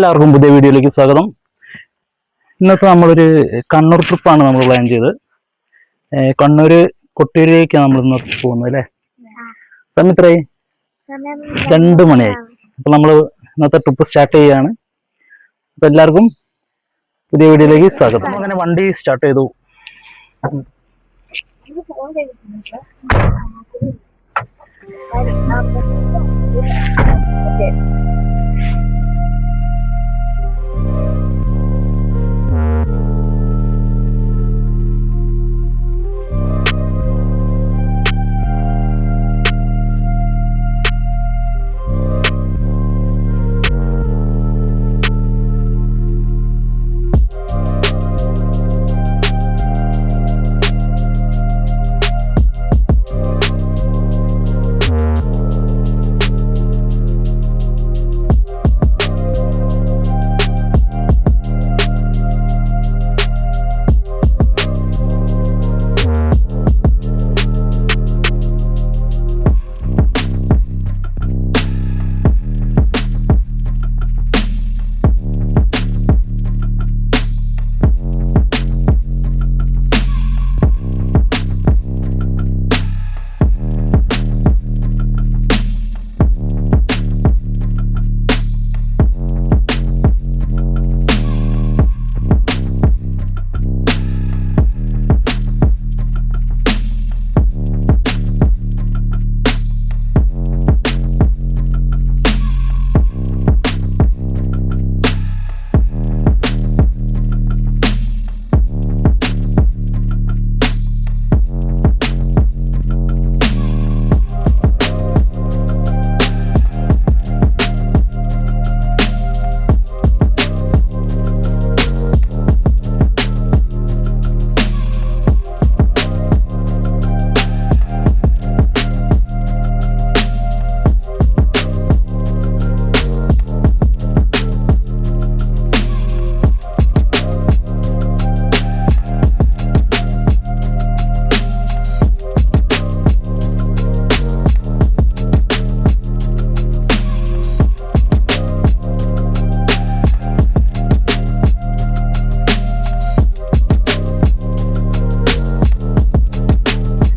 എല്ലാവർക്കും പുതിയ വീഡിയോയിലേക്ക് സ്വാഗതം. ഇന്നത്തെ നമ്മളൊരു കണ്ണൂർ ട്രിപ്പാണ് നമ്മൾ പ്ലാൻ ചെയ്തത്. കണ്ണൂർ കൊട്ടിയൂരിലേക്കാണ് നമ്മൾ ഇന്ന് പോകുന്നത് അല്ലേ? സമയം എത്രയായി? 2 മണിയായി. അപ്പോൾ നമ്മൾ ഇന്നത്തെ ട്രിപ്പ് സ്റ്റാർട്ട് ചെയ്യുകയാണ്. അപ്പോൾ എല്ലാവർക്കും പുതിയ വീഡിയോയിലേക്ക് സ്വാഗതം. അങ്ങനെ വണ്ടി സ്റ്റാർട്ട് ചെയ്തു.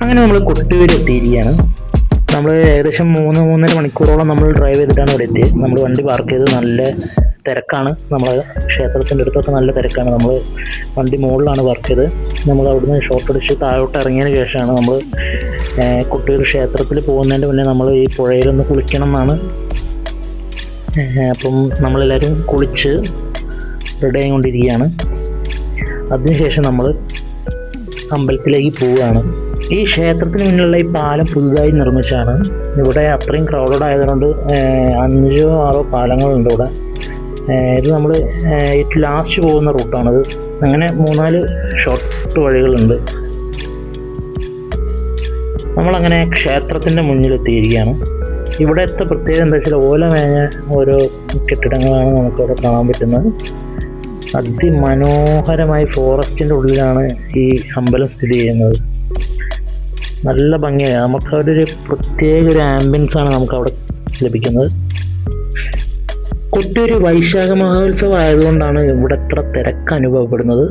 അങ്ങനെ നമ്മൾ കൊട്ടിയൂർ എത്തിയിരിക്കുകയാണ്. നമ്മൾ ഏകദേശം 3-3.5 മണിക്കൂറോളം നമ്മൾ ഡ്രൈവ് ചെയ്തിട്ടാണ് ഇവിടെ എത്തിയത്. നമ്മൾ വണ്ടി പാർക്ക് ചെയ്ത് നല്ല തിരക്കാണ്. നമ്മൾ ക്ഷേത്രത്തിൻ്റെ അടുത്തൊക്കെ നല്ല തിരക്കാണ്. നമ്മൾ വണ്ടി മുകളിലാണ് പാർക്ക് ചെയ്ത്. നമ്മൾ അവിടുന്ന് ഷോർട്ട് അടിച്ച് താഴോട്ട് ഇറങ്ങിയതിന് ശേഷമാണ് നമ്മൾ കൊട്ടിയൂർ ക്ഷേത്രത്തിൽ പോകുന്നതിൻ്റെ മുന്നേ നമ്മൾ ഈ പുഴയിലൊന്ന് കുളിക്കണം എന്നാണ്. അപ്പം നമ്മളെല്ലാവരും കുളിച്ച് റെഡി ആയിക്കൊണ്ടിരിക്കുകയാണ്. അതിനുശേഷം നമ്മൾ അമ്പലത്തിലേക്ക് പോവുകയാണ്. ഈ ക്ഷേത്രത്തിന് മുന്നിലുള്ള ഈ പാലം പുതുതായി നിർമ്മിച്ചാണ്. ഇവിടെ അത്രയും ക്രൗഡഡ് ആയതുകൊണ്ട് 5-6 പാലങ്ങളുണ്ട് ഇവിടെ. ഇത് നമ്മൾ ഏറ്റവും ലാസ്റ്റ് പോകുന്ന റൂട്ടാണിത്. അങ്ങനെ 3-4 ഷോർട്ട് വഴികളുണ്ട്. നമ്മളങ്ങനെ ക്ഷേത്രത്തിൻ്റെ മുന്നിലെത്തിയിരിക്കുകയാണ്. ഇവിടുത്തെ പ്രത്യേകത എന്താ വെച്ചാൽ ഓല മേഞ്ഞ ഓരോ കെട്ടിടങ്ങളാണ് നമുക്കിവിടെ കാണാൻ പറ്റുന്നത്. അതിമനോഹരമായി ഫോറസ്റ്റിൻ്റെ ഉള്ളിലാണ് ഈ അമ്പലം സ്ഥിതി ചെയ്യുന്നത്. നല്ല ഭംഗിയാണ്. നമുക്കവിടെ പ്രത്യേക ഒരു ആംബിയൻസ് ആണ് നമുക്കവിടെ ലഭിക്കുന്നത്. കൊട്ടിയൂർ വൈശാഖ മഹോത്സവം ആയതുകൊണ്ടാണ് ഇവിടെ ഇത്ര തിരക്ക് അനുഭവപ്പെടുന്നത്.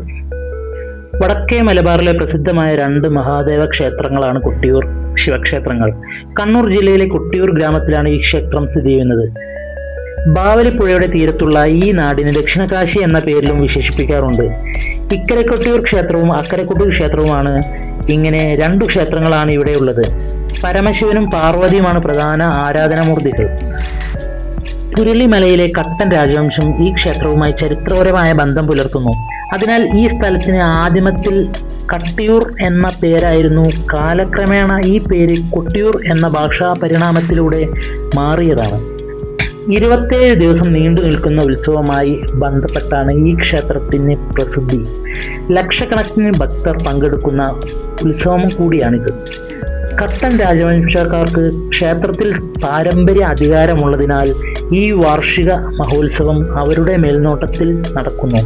വടക്കേ മലബാറിലെ പ്രസിദ്ധമായ 2 മഹാദേവ ക്ഷേത്രങ്ങളാണ് കൊട്ടിയൂർ ശിവക്ഷേത്രങ്ങൾ. കണ്ണൂർ ജില്ലയിലെ കൊട്ടിയൂർ ഗ്രാമത്തിലാണ് ഈ ക്ഷേത്രം സ്ഥിതി ചെയ്യുന്നത്. ബാവലിപ്പുഴയുടെ തീരത്തുള്ള ഈ നാടിന് ദക്ഷിണകാശി എന്ന പേരിലും വിശേഷിപ്പിക്കാറുണ്ട്. ഇക്കരെ കൊട്ടിയൂർ ക്ഷേത്രവും അക്കരെ കൊട്ടിയൂർ ക്ഷേത്രവുമാണ്. ഇങ്ങനെ 2 ക്ഷേത്രങ്ങളാണ് ഇവിടെയുള്ളത്. പരമശിവനും പാർവതിയുമാണ് പ്രധാന ആരാധനാമൂർത്തികൾ. പുരളിമലയിലെ കട്ടൻ രാജവംശം ഈ ക്ഷേത്രവുമായി ചരിത്രപരമായ ബന്ധം പുലർത്തുന്നു. അതിനാൽ ഈ സ്ഥലത്തിന് ആദിമത്തിൽ കട്ടിയൂർ എന്ന പേരായിരുന്നു. കാലക്രമേണ ഈ പേര് കൊട്ടിയൂർ എന്ന ഭാഷാ പരിണാമത്തിലൂടെ മാറിയതാണ്. 27 ദിവസം നീണ്ടു നിൽക്കുന്ന ഉത്സവമായി ബന്ധപ്പെട്ടാണ് ഈ ക്ഷേത്രത്തിന് പ്രസിദ്ധി. ലക്ഷക്കണക്കിന് ഭക്തർ പങ്കെടുക്കുന്ന ഉത്സവം കൂടിയാണിത്. കട്ടൻ രാജവംശക്കാർക്ക് ക്ഷേത്രത്തിൽ പാരമ്പര്യ അധികാരമുള്ളതിനാൽ ഈ വാർഷിക മഹോത്സവം അവരുടെ മേൽനോട്ടത്തിൽ നടക്കുന്നു.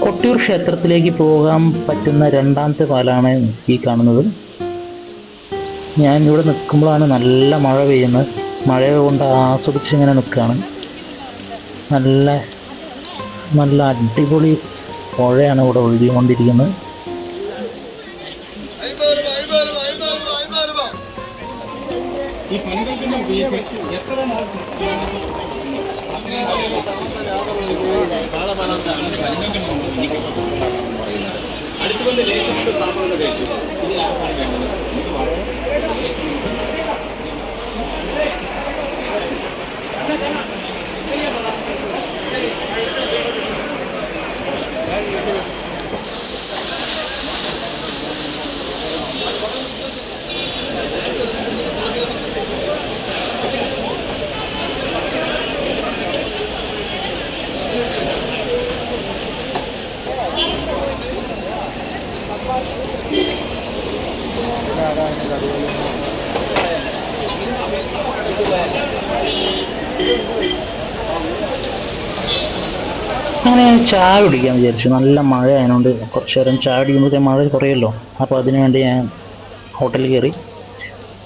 കൊട്ടിയൂർ ക്ഷേത്രത്തിലേക്ക് പോകാൻ പറ്റുന്ന രണ്ടാമത്തെ പാലാണ് ഈ കാണുന്നത്. ഞാൻ ഇവിടെ നിൽക്കുമ്പോഴാണ് നല്ല മഴ പെയ്യുന്നത്. മഴ കൊണ്ട് ആസ്വദിച്ചിങ്ങനെ നിൽക്കുകയാണ്. നല്ല നല്ല അടിപൊളി പുഴയാണ് ഇവിടെ ഒഴുകിക്കൊണ്ടിരിക്കുന്നത്. അങ്ങനെ ചായ കുടിക്കാൻ വിചാരിച്ചു. നല്ല മഴ ആയതുകൊണ്ട് കുറച്ച് നേരം ചായ കുടിക്കുമ്പോഴത്തേ മഴ കുറയല്ലോ. അപ്പോൾ അതിനു വേണ്ടി ഞാൻ ഹോട്ടലിൽ കയറി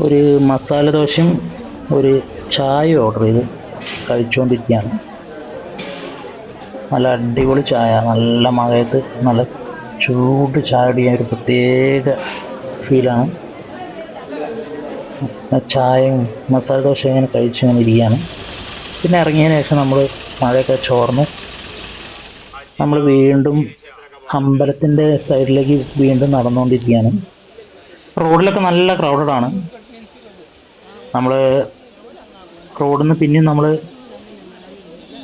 ഒരു മസാല ദോശയും ഒരു ചായ ഓർഡർ ചെയ്ത് കഴിച്ചുകൊണ്ടിരിക്കുകയാണ്. നല്ല അടിപൊളി ചായ, നല്ല മഴയത്ത് നല്ല ചൂട് ചായ കുടിക്കാൻ ഒരു പ്രത്യേക ഫീലാണ്. ചായയും മസാല ദോശ ഇങ്ങനെ കഴിച്ചിങ്ങനെ ഇരിക്കുകയാണ്. പിന്നെ ഇറങ്ങിയതിന് ശേഷം നമ്മൾ മഴയൊക്കെ ചോർന്നു നമ്മൾ വീണ്ടും അമ്പലത്തിൻ്റെ സൈഡിലേക്ക് വീണ്ടും നടന്നുകൊണ്ടിരിക്കുകയാണ്. റോഡിലൊക്കെ നല്ല ക്രൗഡഡാണ്. നമ്മൾ റോഡിൽ നിന്ന് പിന്നെയും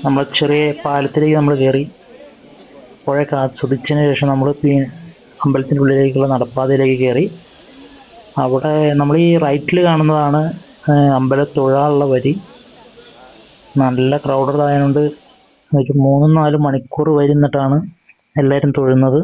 നമ്മൾ ചെറിയ പാലത്തിലേക്ക് നമ്മൾ കയറി പുഴയൊക്കെ ആസ്വദിച്ചതിന് ശേഷം നമ്മൾ അമ്പലത്തിൻ്റെ ഉള്ളിലേക്കുള്ള നടപ്പാതയിലേക്ക് കയറി. അവിടെ നമ്മൾ ഈ റൈറ്റിൽ കാണുന്നതാണ് അമ്പലം തൊഴാനുള്ള വരി. നല്ല ക്രൗഡഡ് ആയതുകൊണ്ട് ഒരു 3-4 മണിക്കൂർ വരി നിന്നിട്ടാണ് എല്ലാവരും തൊഴുന്നത്.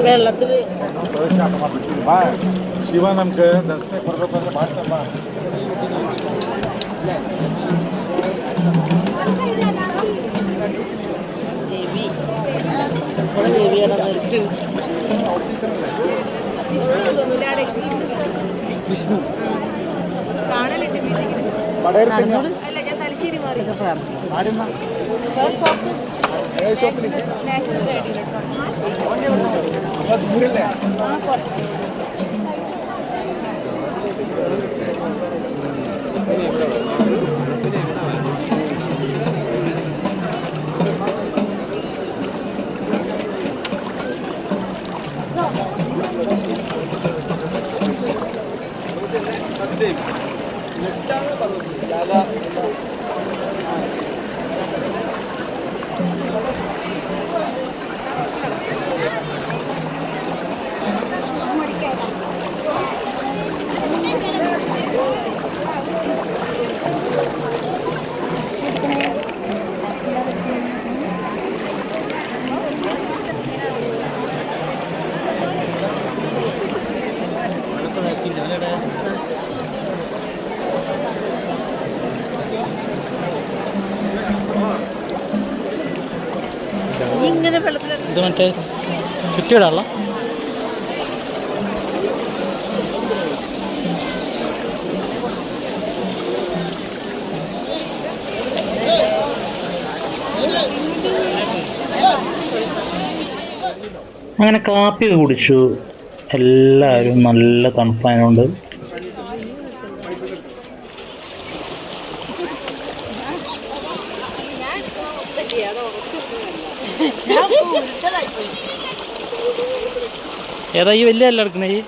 വെള്ളത്തിൽ ശിവ നമുക്ക് ദർശനം കൊടുക്കുന്ന ഭാഷ ദേവി വിഷ്ണു കാണലുണ്ട് മീറ്റിങ്ങിന്. വടകരത്തന്നെ അല്ല, ഞാൻ തലശ്ശേരി മാറി. ആരെന്നാ ഷോപ്പ് ഏത് ഷോപ്പിൽ നാഷണൽ ഐഡിയിലോട്ട്. ദൂരല്ലേ ആ, കുറച്ച്. ഇങ്ങനെ വെള്ളത്തിൽ ഇത് മറ്റേ ചുറ്റിയിടാനുള്ള അങ്ങനെ കാപ്പി കുടിച്ചു. എല്ലാവരും നല്ല തണുപ്പായതുകൊണ്ട് ഏതാ ഈ വലിയ അല്ല എടുക്കണേ? ഈ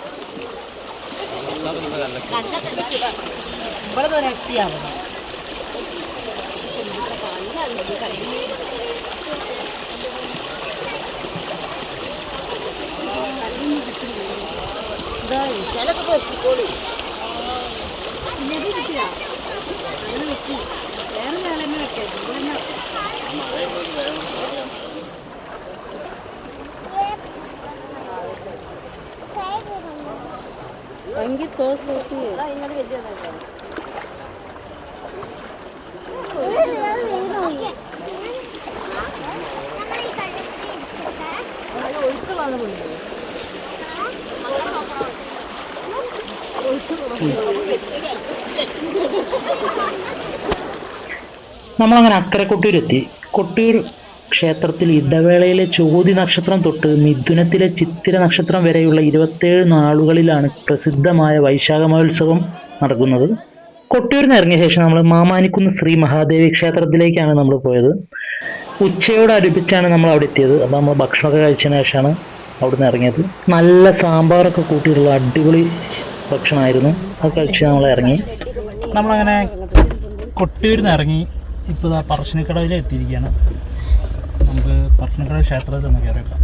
നമ്മളങ്ങനെ അക്കരെ കൊട്ടിയൂരെത്തി. കൊട്ടിയൂർ ക്ഷേത്രത്തിൽ ഇടവേളയിലെ ചോതി നക്ഷത്രം തൊട്ട് മിഥുനത്തിലെ ചിത്തിര നക്ഷത്രം വരെയുള്ള 27 നാളുകളിലാണ് പ്രസിദ്ധമായ വൈശാഖ മഹോത്സവം നടക്കുന്നത്. കൊട്ടിയൂരിൽ നിന്ന് ഇറങ്ങിയ ശേഷം നമ്മൾ മാമാനിക്കുന്ന് ശ്രീ മഹാദേവി ക്ഷേത്രത്തിലേക്കാണ് നമ്മൾ പോയത്. ഉച്ചയോട് അടുപ്പിച്ചാണ് നമ്മൾ അവിടെ എത്തിയത്. അപ്പോൾ നമ്മൾ ഭക്ഷണമൊക്കെ കഴിച്ചതിന് ശേഷമാണ് അവിടെ നിന്ന് ഇറങ്ങിയത്. നല്ല സാമ്പാറൊക്കെ കൂട്ടിയിട്ടുള്ള അടിപൊളി ഭക്ഷണമായിരുന്നു. അത് കഴിച്ച് നമ്മൾ ഇറങ്ങി. നമ്മളങ്ങനെ കൊട്ടിയൂരിൽ നിന്ന് ഇറങ്ങി. ഇപ്പോൾ പറശ്ശിനിക്കടവിൽ എത്തിയിരിക്കുകയാണ്. നമുക്ക് പറശ്ശിനിക്കടവ് ക്ഷേത്രത്തിൽ ഒന്ന് കയറിയേക്കാം.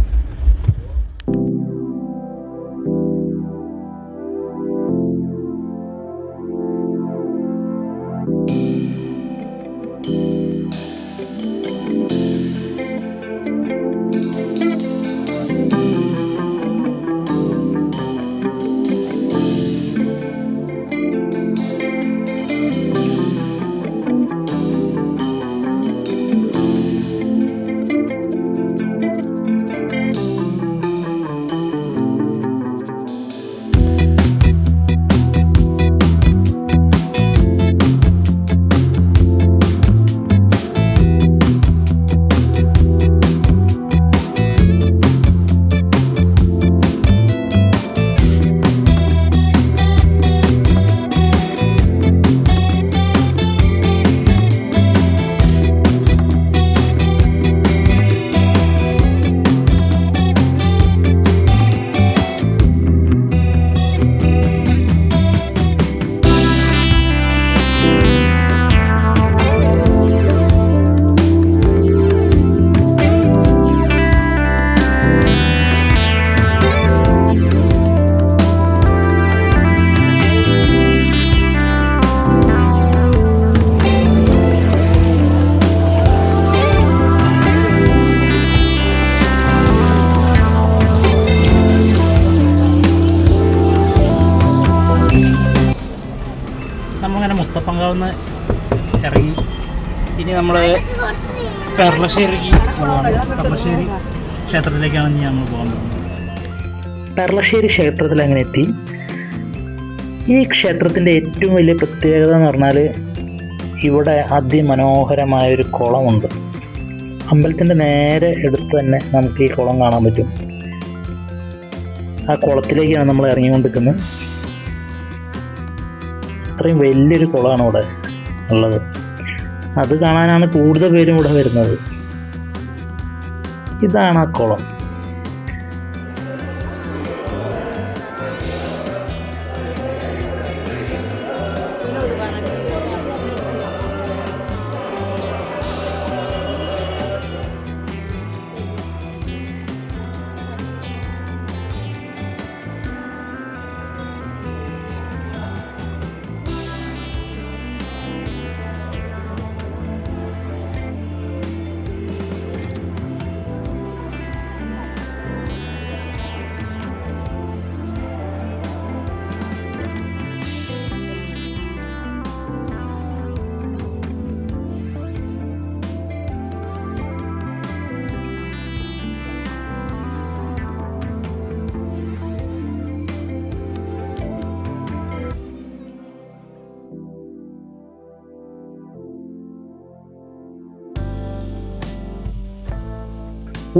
മുത്തപ്പങ്കാവുന്ന് ഇറങ്ങി. ഇനി നമ്മൾ പെർളശ്ശേരിക്ക് പോവാണ്. പെർളശ്ശേരി ക്ഷേത്രത്തിലേക്കാണ് ഇനി നമ്മൾ പോകാൻ പോകുന്നത്. പെർളശ്ശേരി ക്ഷേത്രത്തിൽ അങ്ങനെ എത്തി. ഈ ക്ഷേത്രത്തിൻ്റെ ഏറ്റവും വലിയ പ്രത്യേകത എന്ന് പറഞ്ഞാൽ ഇവിടെ അതിമനോഹരമായൊരു കുളമുണ്ട്. അമ്പലത്തിൻ്റെ നേരെ അടുത്ത് തന്നെ നമുക്ക് ഈ കുളം കാണാൻ പറ്റും. ആ കുളത്തിലേക്കാണ് നമ്മൾ ഇറങ്ങിക്കൊണ്ടിരിക്കുന്നത്. അത്രയും വലിയൊരു കുളമാണ് ഇവിടെ ഉള്ളത്. അത് കാണാനാണ് കൂടുതൽ പേരും ഇവിടെ വരുന്നത്. ഇതാണ് ആ കുളം.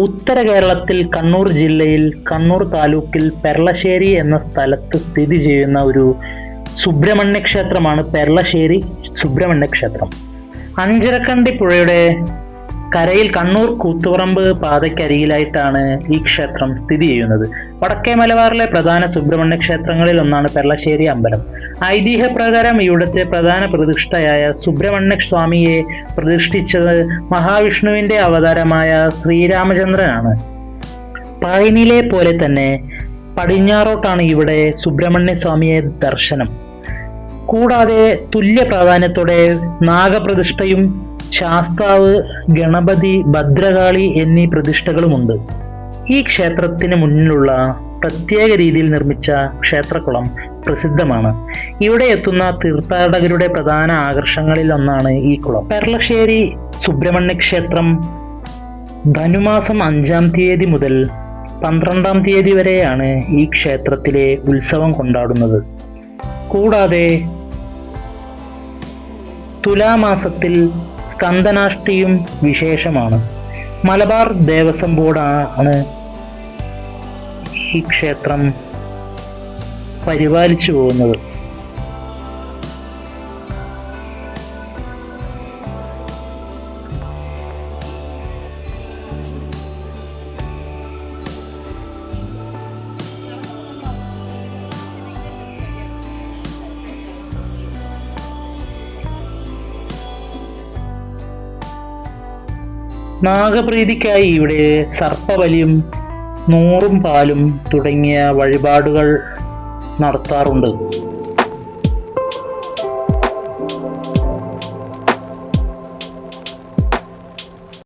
ഉത്തര കേരളത്തിൽ കണ്ണൂർ ജില്ലയിൽ കണ്ണൂർ താലൂക്കിൽ പെർളശ്ശേരി എന്ന സ്ഥലത്ത് സ്ഥിതി ചെയ്യുന്ന ഒരു സുബ്രഹ്മണ്യ ക്ഷേത്രമാണ് പെർളശ്ശേരി സുബ്രഹ്മണ്യ ക്ഷേത്രം. അഞ്ചരക്കണ്ടി പുഴയുടെ കരയിൽ കണ്ണൂർ കൂത്തുപറമ്പ് പാതയ്ക്കരികിലായിട്ടാണ് ഈ ക്ഷേത്രം സ്ഥിതി ചെയ്യുന്നത്. വടക്കേ മലബാറിലെ പ്രധാന സുബ്രഹ്മണ്യ ക്ഷേത്രങ്ങളിൽ ഒന്നാണ് പെർളശ്ശേരി അമ്പലം. ഐതിഹ്യപ്രകാരം ഇവിടുത്തെ പ്രധാന പ്രതിഷ്ഠയായ സുബ്രഹ്മണ്യ സ്വാമിയെ പ്രതിഷ്ഠിച്ചത് മഹാവിഷ്ണുവിന്റെ അവതാരമായ ശ്രീരാമചന്ദ്രനാണ്. പഴനിയിലെ പോലെ തന്നെ പടിഞ്ഞാറോട്ടാണ് ഇവിടെ സുബ്രഹ്മണ്യ സ്വാമിയെ ദർശനം. കൂടാതെ തുല്യ പ്രാധാന്യത്തോടെ നാഗപ്രതിഷ്ഠയും ശാസ്താവ്, ഗണപതി, ഭദ്രകാളി എന്നീ പ്രതിഷ്ഠകളുമുണ്ട്. ഈ ക്ഷേത്രത്തിന് മുന്നിലുള്ള പ്രത്യേക രീതിയിൽ നിർമ്മിച്ച ക്ഷേത്രക്കുളം പ്രസിദ്ധമാണ്. ഇവിടെ എത്തുന്ന തീർത്ഥാടകരുടെ പ്രധാന ആകർഷണങ്ങളിൽ ഒന്നാണ് ഈ കുളം. പെർളശ്ശേരി സുബ്രഹ്മണ്യ ക്ഷേത്രം ധനുമാസം 5-ാം തീയതി മുതൽ 12-ാം തീയതി വരെയാണ് ഈ ക്ഷേത്രത്തിലെ ഉത്സവം കൊണ്ടാടുന്നത്. കൂടാതെ തുലാമാസത്തിൽ സ്കന്ദനാഷ്ടിയും വിശേഷമാണ്. മലബാർ ദേവസ്വം ബോർഡാണ് ഈ ക്ഷേത്രം പരിപാലിച്ചു പോകുന്നത്. നാഗപ്രീതിക്കായി ഇവിടെ സർപ്പബലിയും 100 പാലും തുടങ്ങിയ വഴിപാടുകൾ നടത്താറുണ്ട്.